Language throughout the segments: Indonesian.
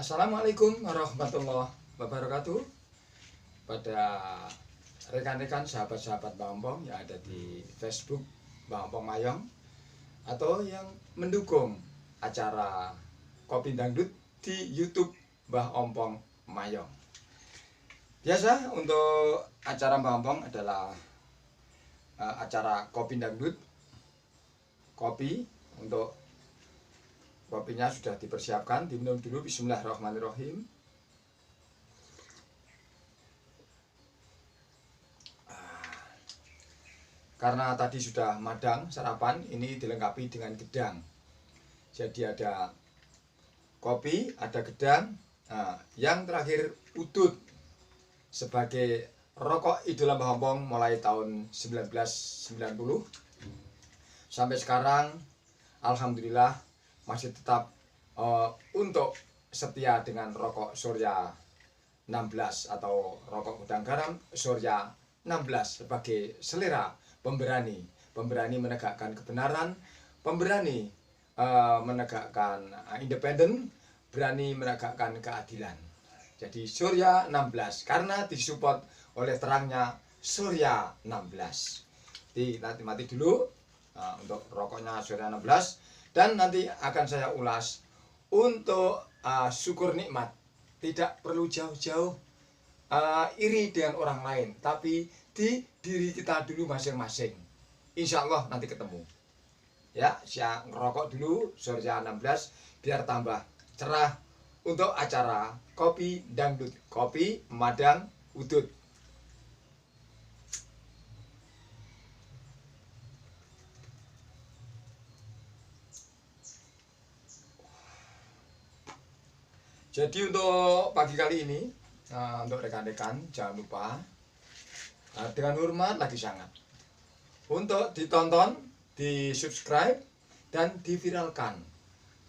Assalamualaikum warahmatullahi wabarakatuh. Pada rekan-rekan sahabat-sahabat Mbah Ompong yang ada di Facebook Mbah Ompong Mayong atau yang mendukung acara Kopi Dangdut di YouTube Mbah Ompong Mayong. Biasa untuk acara Mbah Ompong adalah acara Kopi Dangdut. Kopi untuk kopinya sudah dipersiapkan, diminum dulu. Bismillahirrahmanirrahim. Karena tadi sudah madang sarapan, ini dilengkapi dengan gedang. Jadi ada kopi, ada gedang. Yang terakhir udut sebagai rokok idola Mbah Ompong mulai tahun 1990 sampai sekarang. Alhamdulillah masih tetap untuk setia dengan rokok Surya 16 atau rokok gudang garam Surya 16 sebagai selera pemberani menegakkan kebenaran, pemberani menegakkan independen, berani menegakkan keadilan. Jadi Surya 16 karena disupport oleh terangnya Surya 16. Jadi nanti mati dulu untuk rokoknya Surya 16. Dan nanti akan saya ulas untuk syukur nikmat. Tidak perlu jauh-jauh iri dengan orang lain, tapi di diri kita dulu masing-masing. Insya Allah nanti ketemu. Ya, saya ngerokok dulu Surya 16 biar tambah cerah untuk acara Kopi Dangdut, Kopi Madang Udut. Jadi untuk pagi kali ini, untuk rekan-rekan jangan lupa dengan hormat lagi sangat untuk ditonton, di subscribe dan diviralkan.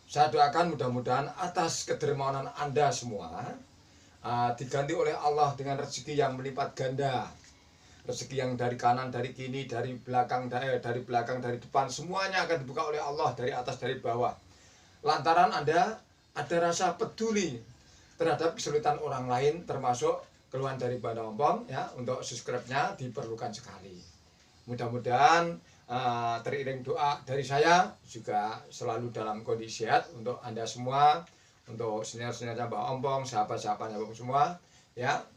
Saya doakan mudah-mudahan atas kedermawanan Anda semua diganti oleh Allah dengan rezeki yang melipat ganda, rezeki yang dari kanan, dari kiri, dari belakang, dari depan, semuanya akan dibuka oleh Allah, dari atas, dari bawah. Lantaran Anda ada rasa peduli terhadap kesulitan orang lain, termasuk keluhan dari Mbah Ompong. Ya, untuk subscribe-nya diperlukan sekali. Mudah-mudahan teriring doa dari saya juga selalu dalam kondisi sehat untuk Anda semua, untuk senior-seniornya Mbah Ompong, sahabat-sahabatnya Mbah Ompong semua. Ya,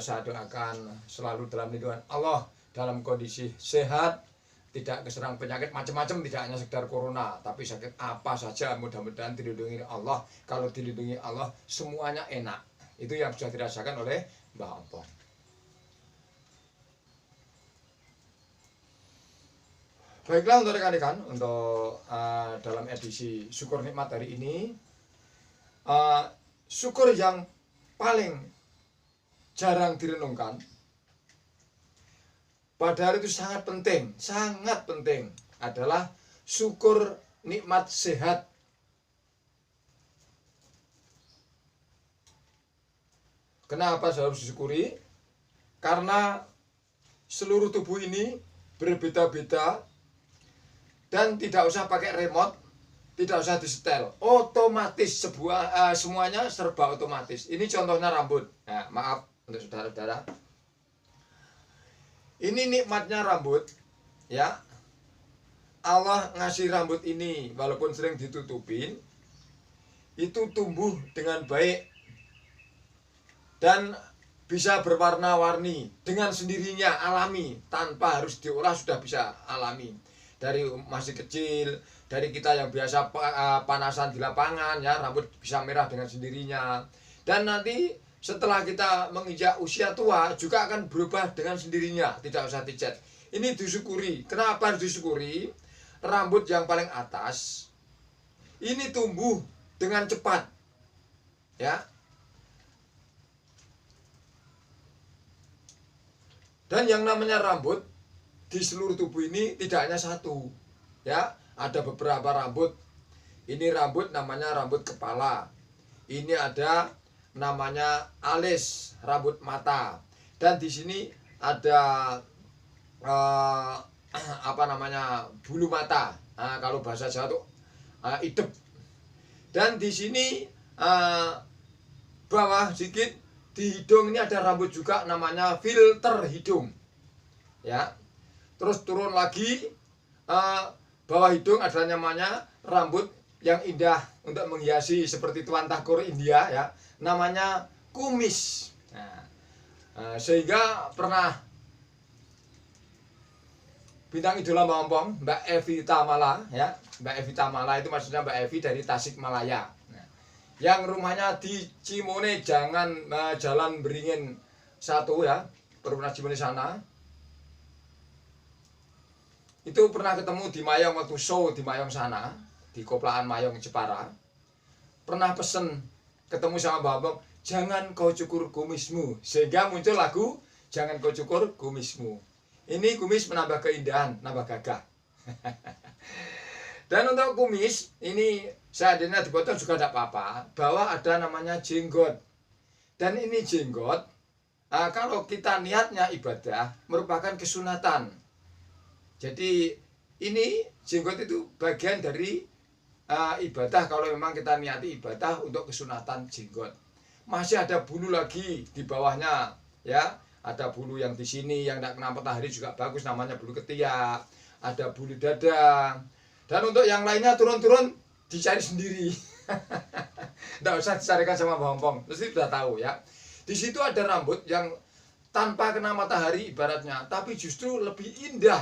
saya doakan selalu dalam lindungan Allah, dalam kondisi sehat, tidak keserang penyakit macam-macam, tidak hanya sekedar corona, tapi sakit apa saja mudah-mudahan dilindungi Allah. Kalau dilindungi Allah semuanya enak. Itu yang sudah dirasakan oleh Mbah Ompong. Baiklah untuk rekan-rekan, untuk dalam edisi syukur nikmat hari ini, syukur yang paling jarang direnungkan, padahal itu sangat penting adalah syukur nikmat sehat. Kenapa saya harus disyukuri? Karena seluruh tubuh ini berbeda-beda dan tidak usah pakai remote, tidak usah disetel, otomatis semuanya serba otomatis. Ini contohnya rambut. Nah, maaf untuk saudara-saudara. Ini nikmatnya rambut, ya. Allah ngasih rambut ini walaupun sering ditutupin, itu tumbuh dengan baik dan bisa berwarna-warni dengan sendirinya, alami, tanpa harus diolah sudah bisa alami. Dari masih kecil, dari kita yang biasa panasan di lapangan, ya, rambut bisa merah dengan sendirinya. Dan nanti setelah kita menginjak usia tua juga akan berubah dengan sendirinya, tidak usah dicat. Ini disyukuri. Kenapa harus disyukuri? Rambut yang paling atas ini tumbuh dengan cepat, ya. Dan yang namanya rambut di seluruh tubuh ini tidak hanya satu, ya. Ada beberapa rambut. Ini rambut namanya rambut kepala. Ini ada namanya alis, rambut mata. Dan di sini ada bulu mata. Kalau bahasa Jawa itu idep. Dan di sini bawah sedikit di hidung ini ada rambut juga, namanya filter hidung. Ya, terus turun lagi bawah hidung ada namanya rambut yang indah untuk menghiasi seperti Tuan Thakur India ya, namanya kumis. Sehingga pernah bintang idola Mbak Mbak Evi Tamala ya, Mbak Evi Tamala itu maksudnya Mbak Evi dari Tasikmalaya. Yang rumahnya di Cimone, jangan Jalan Beringin 1 ya, Perumnas Cimone sana. Itu pernah ketemu di Mayong waktu show di Mayong sana, di Koplaan Mayong Jepara. Pernah pesen ketemu sama Mbak, jangan kau cukur kumismu, sehingga muncul lagu Jangan Kau Cukur Kumismu. Ini kumis menambah keindahan, nambah gagah. Dan untuk kumis ini seandainya dipotong juga tidak apa-apa, bahwa ada namanya jenggot. Dan ini jenggot, kalau kita niatnya ibadah merupakan kesunatan. Jadi ini jenggot itu bagian dari ibadah kalau memang kita niati ibadah untuk kesunatan jenggot. Masih ada bulu lagi di bawahnya ya, ada bulu yang di sini yang tidak kena matahari juga bagus, namanya bulu ketiak, ada bulu dada. Dan untuk yang lainnya turun-turun dicari sendiri. Tidak usah dicarikan sama Bompong, mesti sudah tahu ya. Di situ ada rambut yang tanpa kena matahari ibaratnya, tapi justru lebih indah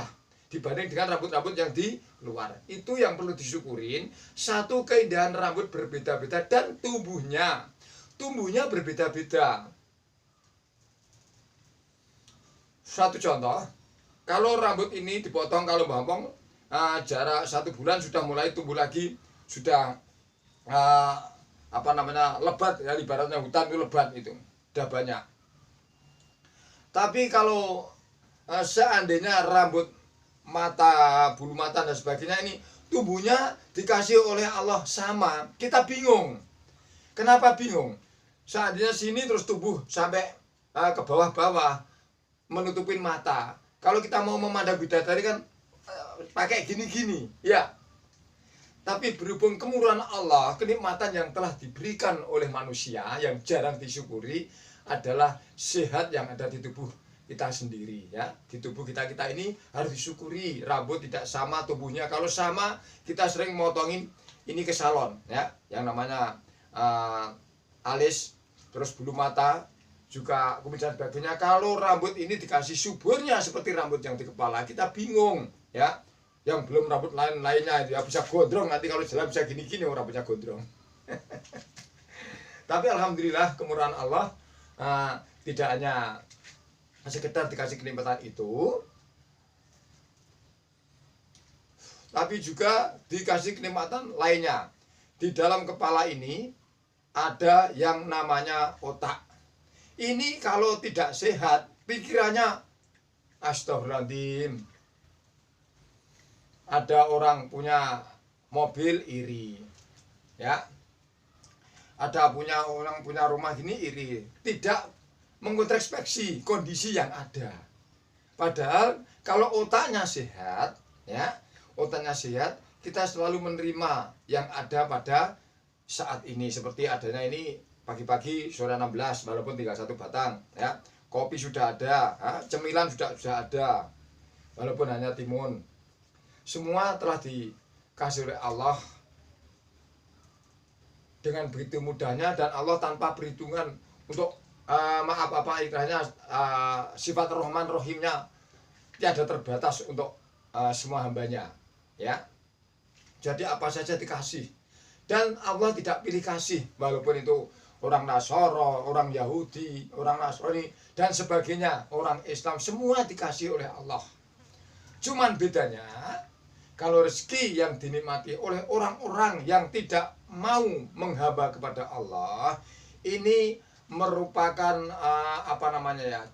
dibanding dengan rambut-rambut yang di luar. Itu yang perlu disyukurin. Satu, keindahan rambut berbeda-beda dan tumbuhnya berbeda-beda. Satu contoh, kalau rambut ini dipotong kalau Bompong jarak 1 bulan sudah mulai tumbuh lagi, sudah lebat ya, ibaratnya hutan itu lebat, itu udah banyak. Tapi kalau seandainya rambut mata, bulu mata dan sebagainya ini tumbuhnya dikasih oleh Allah sama, kita bingung. Kenapa bingung? Seandainya sini terus tumbuh sampai ke bawah-bawah menutupin mata. Kalau kita mau memandang bidadari kan pakai gini-gini ya. Tapi berhubung kemurahan Allah, kenikmatan yang telah diberikan oleh manusia yang jarang disyukuri adalah sehat yang ada di tubuh kita sendiri ya. Di tubuh kita ini harus disyukuri. Rambut tidak sama tumbuhnya. Kalau sama, kita sering motongin ini ke salon ya, yang namanya alis, terus bulu mata, juga kumis dan sebagainya. Kalau rambut ini dikasih suburnya seperti rambut yang di kepala, kita bingung ya. Yang belum rambut lainnya itu ya bisa gondrong, nanti kalau jalan bisa gini-gini rambutnya gondrong. Tapi alhamdulillah kemurahan Allah, tidak hanya sekedar dikasih kenikmatan itu, tapi juga dikasih kenikmatan lainnya. Di dalam kepala ini ada yang namanya otak. Ini kalau tidak sehat, pikirannya astagfirullahaladzim. Ada orang punya mobil iri ya, ada orang punya rumah gini iri, tidak mengintrospeksi kondisi yang ada. Padahal kalau otaknya sehat ya, otaknya sehat, kita selalu menerima yang ada pada saat ini. Seperti adanya ini pagi-pagi sore 16 walaupun 31 batang ya, kopi sudah ada, cemilan sudah ada walaupun hanya timun. Semua telah dikasih oleh Allah dengan begitu mudahnya, dan Allah tanpa perhitungan untuk sifat Rahman Rahimnya tiada terbatas untuk semua hambanya ya. Jadi apa saja dikasih, dan Allah tidak pilih kasih, walaupun itu orang Nasoro, orang Yahudi, orang Nasrani dan sebagainya, orang Islam, semua dikasih oleh Allah. Cuman bedanya, kalau rezeki yang dinikmati oleh orang-orang yang tidak mau menghamba kepada Allah, ini merupakan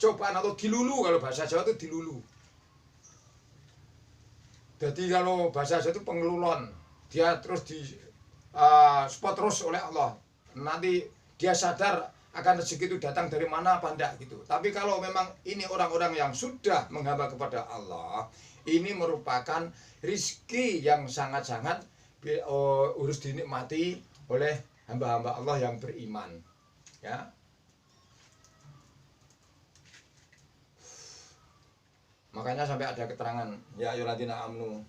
cobaan atau dilulu. Kalau bahasa Jawa itu dilulu. Jadi kalau bahasa Jawa itu pengelulon, dia terus di spot terus oleh Allah. Nanti dia sadar akan rezeki itu datang dari mana apa enggak gitu. Tapi kalau memang ini orang-orang yang sudah menghamba kepada Allah, ini merupakan rezeki yang sangat-sangat harus dinikmati oleh hamba-hamba Allah yang beriman. Ya. Makanya sampai ada keterangan ya ayyuhalladzina amanu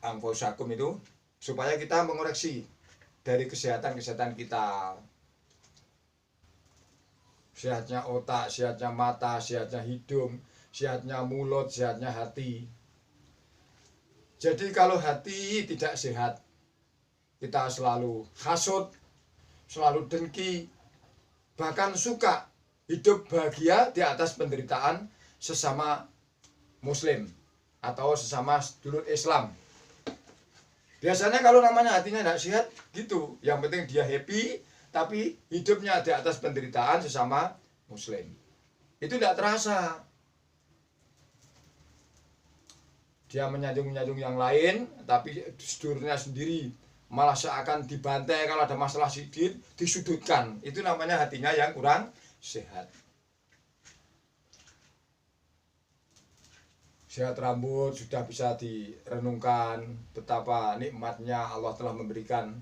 anfusakum itu supaya kita mengoreksi dari kesehatan kita. Sehatnya otak, sehatnya mata, sehatnya hidung, sehatnya mulut, sehatnya hati. Jadi kalau hati tidak sehat, kita selalu hasut, selalu dengki, bahkan suka hidup bahagia di atas penderitaan sesama Muslim atau sesama sedulur Islam. Biasanya kalau namanya hatinya tidak sehat gitu, yang penting dia happy, tapi hidupnya di atas penderitaan sesama Muslim. Itu tidak terasa. Dia menyanjung-menyanjung yang lain, tapi sedulurnya sendiri malah seakan dibantai kalau ada masalah sedikit, disudutkan. Itu namanya hatinya yang kurang sehat. Sehat rambut sudah bisa direnungkan betapa nikmatnya Allah telah memberikan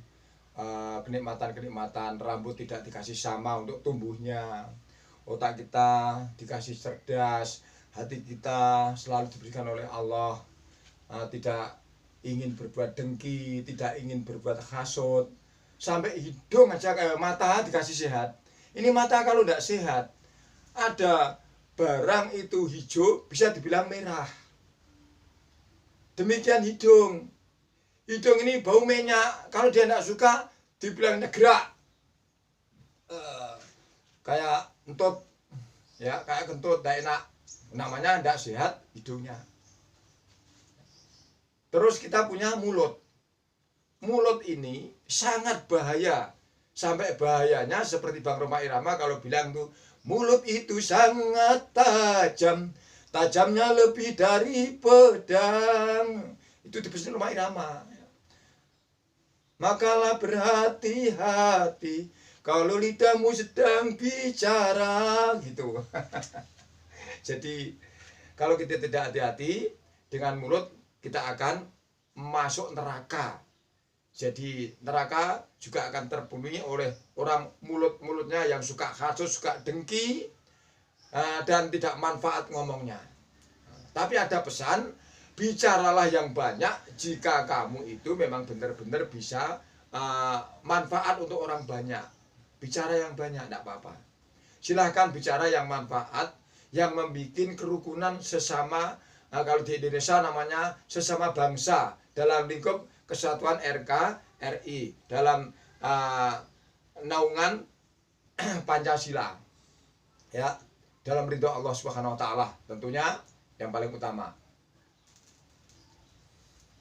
kenikmatan-kenikmatan. Rambut tidak dikasih sama untuk tumbuhnya, otak kita dikasih cerdas, hati kita selalu diberikan oleh Allah, tidak ingin berbuat dengki, tidak ingin berbuat hasut. Sampai hidung aja kayak mata dikasih sehat. Ini mata kalau tidak sehat, ada barang itu hijau bisa dibilang merah. Demikian hidung. Hidung ini bau minyak, kalau dia tidak suka dibilang negrak. Kayak kentut, ya kayak kentut tidak enak. Namanya tidak sehat hidungnya. Terus kita punya mulut. Mulut ini sangat bahaya. Sampai bahayanya seperti Bang Rhoma Irama kalau bilang tuh, mulut itu sangat tajam. Tajamnya lebih dari pedang. Itu di pesan Rhoma Irama. Makalah berhati-hati kalau lidahmu sedang bicara, gitu. Jadi kalau kita tidak hati-hati dengan mulut, kita akan masuk neraka. Jadi neraka juga akan terpenuhi oleh orang mulutnya yang suka hasut, suka dengki, dan tidak manfaat ngomongnya. Tapi ada pesan, bicaralah yang banyak jika kamu itu memang benar-benar bisa manfaat untuk orang banyak. Bicara yang banyak tidak apa-apa. Silahkan bicara yang manfaat, yang membuat kerukunan sesama, kalau di Indonesia namanya sesama bangsa, dalam lingkup kesatuan RKRI, dalam naungan Pancasila, ya, dalam ridho Allah Subhanahu wa Ta'ala, tentunya yang paling utama.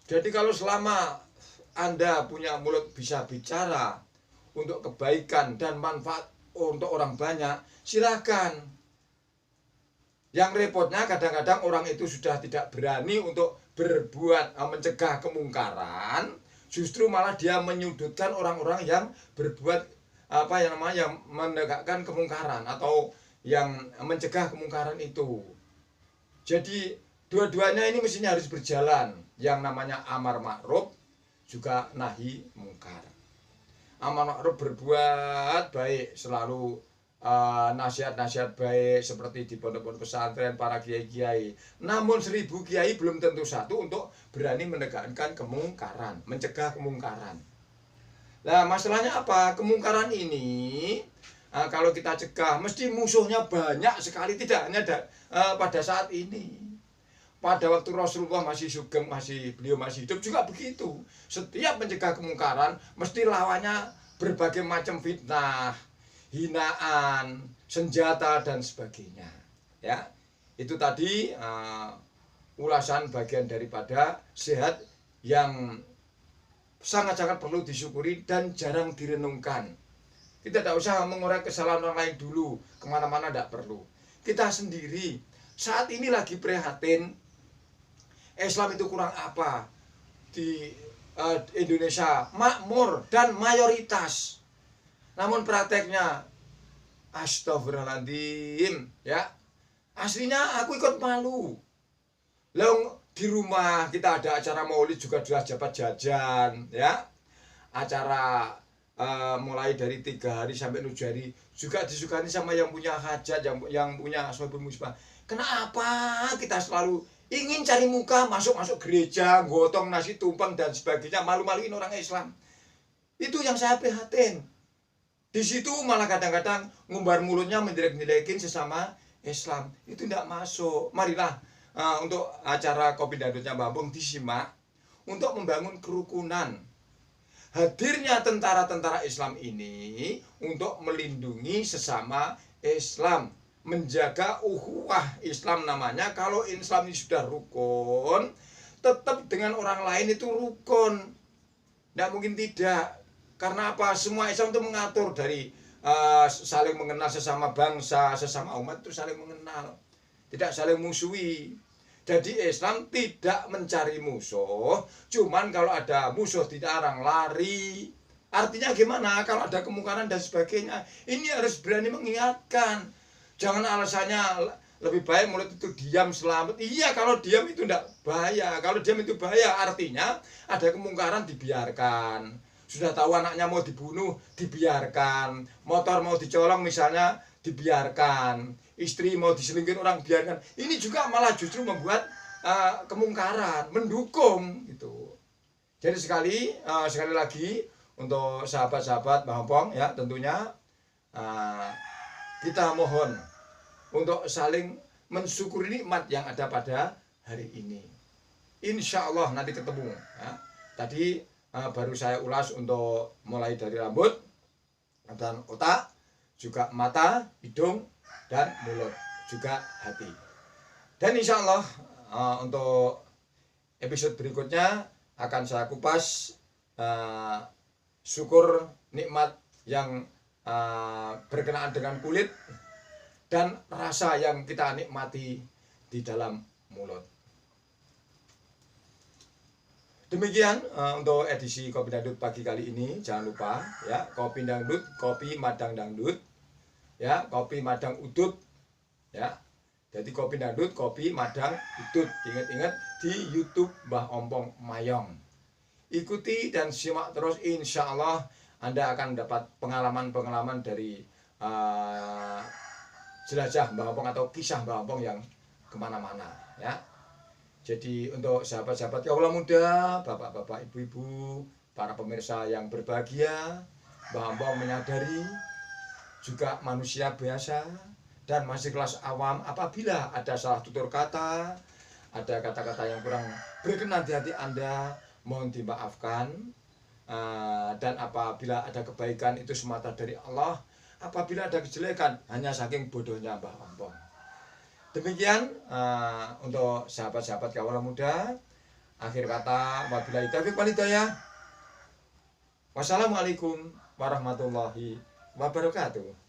Jadi kalau selama Anda punya mulut bisa bicara untuk kebaikan dan manfaat untuk orang banyak, silakan. Yang repotnya kadang-kadang orang itu sudah tidak berani untuk berbuat mencegah kemungkaran, justru malah dia menyudutkan orang-orang yang berbuat yang menegakkan kemungkaran atau yang mencegah kemungkaran itu. Jadi dua-duanya ini mestinya harus berjalan. Yang namanya amar ma'ruf juga nahi mungkar. Amar ma'ruf berbuat baik, selalu nasihat-nasihat baik seperti di pondok-pondok pesantren para kiai-kiai. Namun 1000 kiai belum tentu satu untuk berani menegakkan kemungkaran, mencegah kemungkaran. Nah, masalahnya apa? Kemungkaran ini kalau kita cegah mesti musuhnya banyak sekali, tidak hanya pada saat ini. Pada waktu Rasulullah masih sugeng, beliau masih hidup juga begitu. Setiap mencegah kemungkaran mesti lawannya berbagai macam fitnah, hinaan, senjata dan sebagainya. Ya, itu tadi ulasan bagian daripada sehat yang sangat-sangat perlu disyukuri dan jarang direnungkan. Kita tidak usah mengorek kesalahan orang lain dulu, kemana-mana tidak perlu. Kita sendiri saat ini lagi prihatin, Islam itu kurang apa di Indonesia, makmur dan mayoritas. Namun prakteknya astagfirullahaladzim, ya. Aslinya aku ikut malu. Lalu di rumah kita ada acara maulid juga jelas dapat jajan, ya. Acara mulai dari 3 hari sampai 7 hari juga disukani sama yang punya hajat, yang punya sahibul musibah. Kenapa kita selalu ingin cari muka, masuk gereja, gotong nasi tumpeng dan sebagainya, malu-maluin orang Islam? Itu yang saya prihatin. Di situ malah kadang-kadang ngumbar mulutnya menjelek-jelekin sesama Islam. Itu tidak masuk. Marilah untuk acara Kopi Dangdutnya Mbah Ampong disimak untuk membangun kerukunan. Hadirnya tentara-tentara Islam ini untuk melindungi sesama Islam, menjaga ukhuwah Islam namanya. Kalau Islam ini sudah rukun, tetap dengan orang lain itu rukun. Tidak mungkin tidak. Karena apa? Semua Islam itu mengatur dari saling mengenal sesama bangsa, sesama umat itu saling mengenal, tidak saling musuhi. Jadi Islam tidak mencari musuh, cuman kalau ada musuh dilarang lari. Artinya gimana? Kalau ada kemungkaran dan sebagainya, ini harus berani mengingatkan. Jangan alasannya lebih baik mulut itu diam selamat. Iya, kalau diam itu tidak bahaya. Kalau diam itu bahaya, artinya ada kemungkaran dibiarkan. Sudah tahu anaknya mau dibunuh, dibiarkan. Motor mau dicolong misalnya, dibiarkan. Istri mau diselingkuhin orang, biarkan. Ini juga malah justru membuat kemungkaran, mendukung gitu. Jadi sekali lagi untuk sahabat-sahabat Mbah Ampong ya, tentunya kita mohon untuk saling mensyukuri nikmat yang ada pada hari ini. Insya Allah nanti ketemu ya. Tadi baru saya ulas untuk mulai dari rambut dan otak, juga mata, hidung, dan mulut, juga hati. Dan insya Allah untuk episode berikutnya akan saya kupas syukur nikmat yang berkenaan dengan kulit dan rasa yang kita nikmati di dalam mulut. Demikian untuk edisi Kopi Dangdut pagi kali ini. Jangan lupa ya, Kopi Dangdut, Kopi Madang Dangdut ya, Kopi Madang Udut ya. Jadi Kopi Dangdut, Kopi Madang Udut. Ingat-ingat di YouTube Mbah Ampong Mayong. Ikuti dan simak terus, insya Allah Anda akan dapat pengalaman-pengalaman dari jelajah Mbah Ampong atau kisah Mbah Ampong yang kemana-mana ya. Jadi untuk sahabat-sahabat kaula muda, bapak-bapak, ibu-ibu, para pemirsa yang berbahagia, Mbah Ampong menyadari juga manusia biasa dan masih kelas awam. Apabila ada salah tutur kata, ada kata-kata yang kurang berkenan di hati Anda, mohon dimaafkan. Dan apabila ada kebaikan itu semata dari Allah, apabila ada kejelekan hanya saking bodohnya Mbah Ampong. Demikian untuk sahabat-sahabat kaula muda. Akhir kata, wabillahi taufiq wal hidayah. Wassalamualaikum warahmatullahi wabarakatuh.